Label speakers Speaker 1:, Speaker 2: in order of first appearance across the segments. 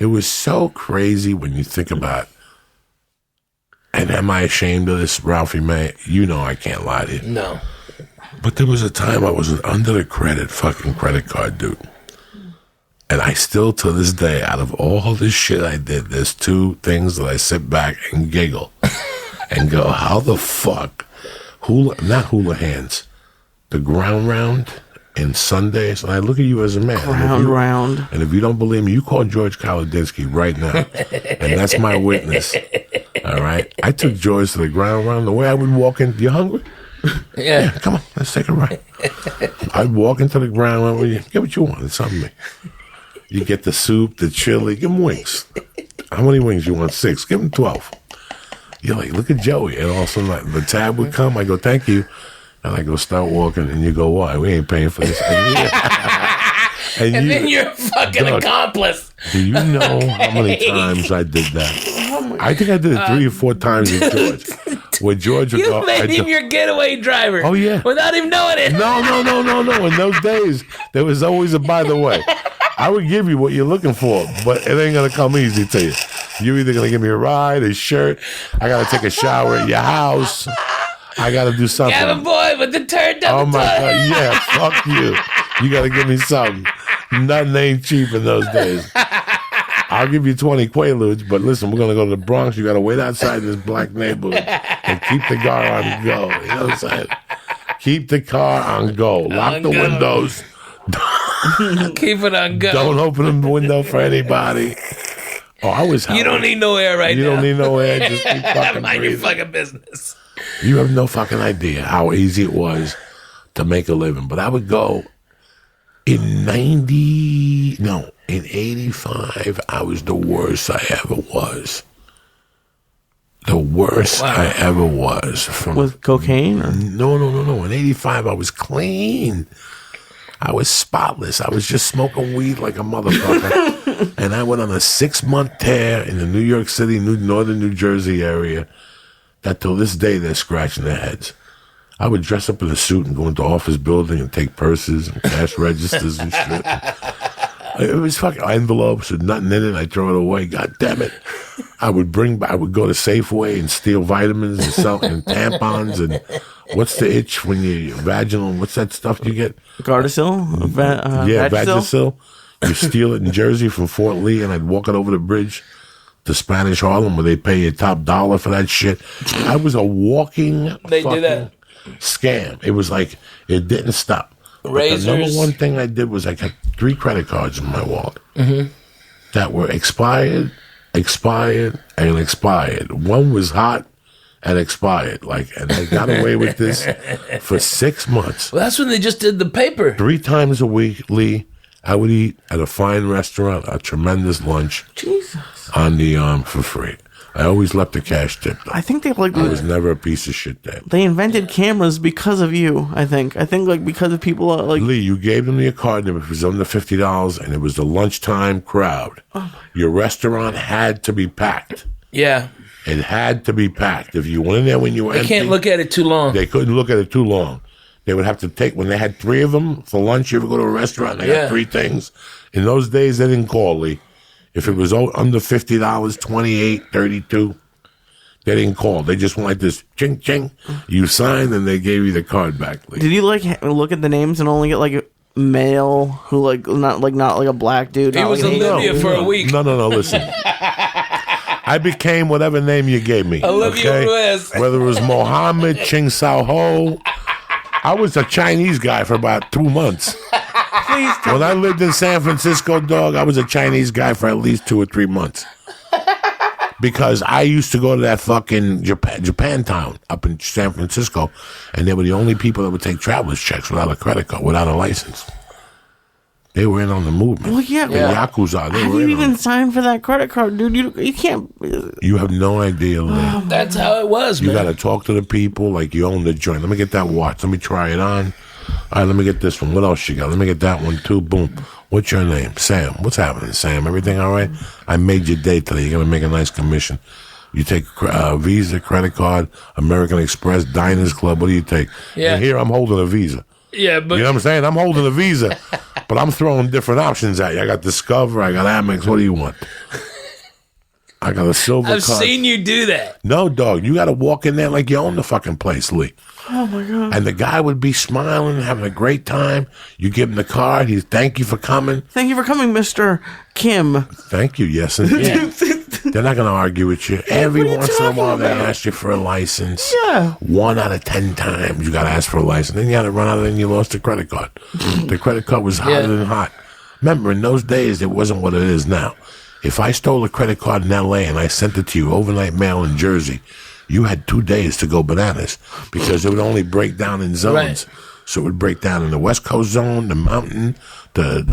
Speaker 1: It was so crazy when you think about it. And am I ashamed of this, Ralphie, man? You know I can't lie to you.
Speaker 2: No.
Speaker 1: But there was a time I was under the fucking credit card, dude. And I still, to this day, out of all this shit I did, there's two things that I sit back and giggle and go, how the fuck, not hula hands, the ground round and Sundays, and I look at you as a man.
Speaker 3: Round.
Speaker 1: And if you don't believe me, you call George Kaladinsky right now. And that's my witness. All right? I took George to the ground round. The way I would walk in, you hungry? Yeah, come on, let's take a ride. I'd walk into the ground round with you. Get what you want. It's on me. You get the soup, the chili. Give him wings. How many wings you want? 6. Give him 12. You're like, look at Joey. And all of a sudden, like, the tab would come. I go, thank you. And I go, start walking. And you go, why? We ain't paying for this. And
Speaker 2: then you're a fucking accomplice.
Speaker 1: Do you know how many times I did that? I think I did it 3 or 4 times with George. Where George would go,
Speaker 2: made him your getaway driver.
Speaker 1: Oh, yeah.
Speaker 2: Without him knowing it.
Speaker 1: No. In those days, there was always a by the way. I would give you what you're looking for, but it ain't going to come easy to you. You're either going to give me a ride, a shirt. I got to take a shower at your house. I got to do something.
Speaker 2: Gavin boy with the turd down
Speaker 1: Oh, my God. Yeah, fuck you. You got to give me something. Nothing ain't cheap in those days. I'll give you 20 Quaaludes, but listen, we're going to go to the Bronx. You got to wait outside this black neighborhood and keep the car on go. You know what I'm saying? Keep the car on go. Lock the windows.
Speaker 2: Keep it on go.
Speaker 1: Don't open the window for anybody. Oh, I was.
Speaker 2: You don't need no air right now.
Speaker 1: You don't need no air. Just keep fucking
Speaker 2: Mind your
Speaker 1: breathing.
Speaker 2: fucking business.
Speaker 1: You have no fucking idea how easy it was to make a living. But I would go in 85, I was the worst I ever was. The worst I ever was.
Speaker 3: With cocaine? Or?
Speaker 1: No. In 85, I was clean. I was spotless. I was just smoking weed like a motherfucker. And I went on a 6-month tear in the New York City, northern New Jersey area that till this day they're scratching their heads. I would dress up in a suit and go into office building and take purses and cash registers and shit. It was fucking envelopes with nothing in it. I'd throw it away. God damn it. I would go to Safeway and steal vitamins and sell and tampons and what's the itch when you vaginal? What's that stuff you get?
Speaker 3: Gardasil?
Speaker 1: Vagisil. You steal it in Jersey from Fort Lee, and I'd walk it over the bridge to Spanish Harlem where they pay you top dollar for that shit. I was a walking fucking scam. It was like it didn't stop.
Speaker 2: Razors.
Speaker 1: The number one thing I did was I had 3 credit cards in my wallet that were expired, and expired. One was hot and expired. And I got away with this for 6 months.
Speaker 2: Well, that's when they just did the paper.
Speaker 1: 3 times a week, Lee, I would eat at a fine restaurant, a tremendous lunch.
Speaker 3: Jesus.
Speaker 1: On the for free. I always left the cash tip.
Speaker 3: I think I
Speaker 1: was never a piece of shit there.
Speaker 3: They invented cameras because of you, I think. Because of people
Speaker 1: Lee, you gave them your card number. It was under $50, and it was the lunchtime crowd. Your restaurant had to be packed.
Speaker 2: Yeah.
Speaker 1: It had to be packed. If you went in there when you were empty,
Speaker 2: they can't look at it too long.
Speaker 1: They couldn't look at it too long. They would have to take, when they had 3 of them for lunch, you ever go to a restaurant, they got 3 things. In those days, they didn't call, Lee. If it was under $50, $28, $32, they didn't call. They just went like this, ching, ching. You signed, and they gave you the card back. Lee.
Speaker 3: Did you look at the names and only get a male who not a black dude?
Speaker 2: He was Olivia for a week.
Speaker 1: No. Listen. I became whatever name you gave me.
Speaker 2: Olivia Ruiz.
Speaker 1: Whether it was Mohammed, Ching Sao Ho. I was a Chinese guy for about 2 months. When I lived in San Francisco, dog, I was a Chinese guy for at least 2 or 3 months. Because I used to go to that fucking Japantown up in San Francisco, and they were the only people that would take traveler's checks without a credit card, without a license. They were in on the movement.
Speaker 3: Well, yeah.
Speaker 1: The Yakuza.
Speaker 3: Have you even signed for that credit card, dude? You can't.
Speaker 1: You have no idea, Lee.
Speaker 2: That's how it was, man.
Speaker 1: You got to talk to the people like you own the joint. Let me get that watch. Let me try it on. All right, let me get this one. What else you got? Let me get that one, too. Boom. What's your name? Sam. What's happening, Sam? Everything all right? I made your day today. You're going to make a nice commission. You take Visa, credit card, American Express, Diners Club. What do you take?
Speaker 2: Yeah.
Speaker 1: And here I'm holding a Visa.
Speaker 2: Yeah, but...
Speaker 1: You know what I'm saying? I'm holding a Visa. But I'm throwing different options at you. I got Discover, I got Amex. What do you want? I got a silver
Speaker 2: I've
Speaker 1: card.
Speaker 2: seen you do that.
Speaker 1: No, dog. You got to walk in there like you own the fucking place, Lee.
Speaker 3: Oh my God.
Speaker 1: And the guy would be smiling, having a great time. You give him the card. He's thank you for coming.
Speaker 3: Thank you for coming, Mr. Kim.
Speaker 1: Thank you. Yes, and they're not going to argue with you. Every
Speaker 3: what are you
Speaker 1: once in a while,
Speaker 3: talking
Speaker 1: they
Speaker 3: about?
Speaker 1: ask you for a license.
Speaker 3: Yeah.
Speaker 1: 1 out of 10 times, you got to ask for a license. Then you had to run out and you lost the credit card. The credit card was hotter than hot. Remember, in those days, it wasn't what it is now. If I stole a credit card in L.A. and I sent it to you overnight mail in Jersey, you had 2 days to go bananas because it would only break down in zones.
Speaker 2: Right.
Speaker 1: So it would break down in the West Coast zone, the mountain, the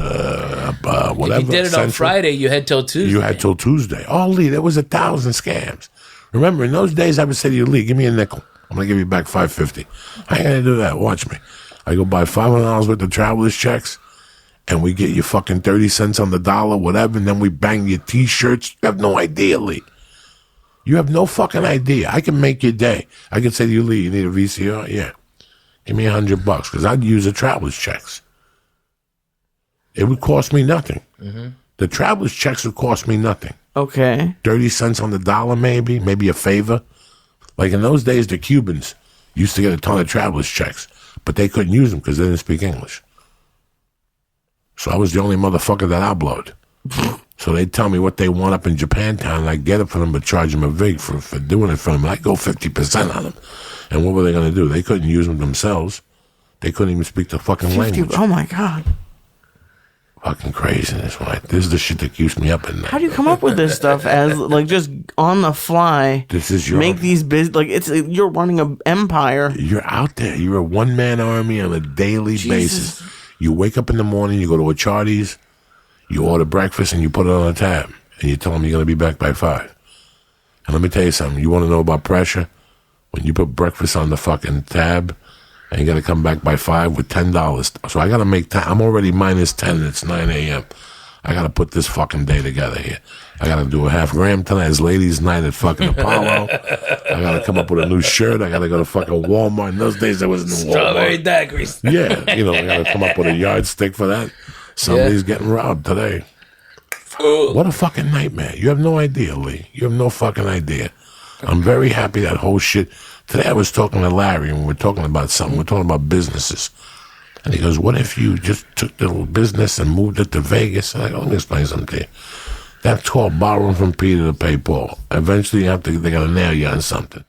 Speaker 1: whatever.
Speaker 2: If you did it on
Speaker 1: Central.
Speaker 2: Friday, you had till Tuesday.
Speaker 1: You had till Tuesday. Oh, Lee, there was 1,000 scams. Remember, in those days, I would say to you, Lee, give me a nickel. I'm going to give you back $5.50. I ain't going to do that. Watch me. I go buy $500 worth of traveler's checks, and we get you fucking 30 cents on the dollar, whatever, and then we bang your T-shirts. You have no idea, Lee. You have no fucking idea. I can make your day. I can say to you, Lee, you need a VCR? Yeah. Give me $100 because I'd use the traveler's checks. It would cost me nothing. Mm-hmm. The traveler's checks would cost me nothing.
Speaker 3: Okay.
Speaker 1: 30 cents on the dollar, maybe a favor. Like in those days, the Cubans used to get a ton of traveler's checks, but they couldn't use them because they didn't speak English. So I was the only motherfucker that outlawed. So they'd tell me what they want up in Japantown, and I'd get it for them, but charge them a vig for doing it for them. And I'd go 50% on them. And what were they going to do? They couldn't use them themselves. They couldn't even speak the fucking
Speaker 3: 50,
Speaker 1: language.
Speaker 3: oh my God.
Speaker 1: Fucking craziness, right? This is the shit that keeps me up at night.
Speaker 3: How do you come up with this stuff as like just on the fly?
Speaker 1: This is your...
Speaker 3: Make these like you're running an empire.
Speaker 1: You're out there. You're a one-man army on a daily basis. You wake up in the morning, you go to a Charlie's, you order breakfast, and you put it on a tab. And you tell them you're going to be back by 5. And let me tell you something. You want to know about pressure? When you put breakfast on the fucking tab, and you got to come back by 5 with $10. So I got to make time. I'm already minus 10, and it's 9 a.m. I got to put this fucking day together here. I got to do a half gram tonight. It's ladies' night at fucking Apollo. I got to come up with a new shirt. I got to go to fucking Walmart. In those days, there was no Walmart.
Speaker 2: Strawberry daiquiris.
Speaker 1: Yeah, I got to come up with a yardstick for that. Somebody's getting robbed today. What a fucking nightmare. You have no idea, Lee. You have no fucking idea. I'm very happy that whole shit. Today I was talking to Larry, and we're talking about something. We're talking about businesses. And he goes, what if you just took the little business and moved it to Vegas? And I go, let me explain something to you. That's called borrowing from Peter to pay Paul. Eventually, they got to nail you on something.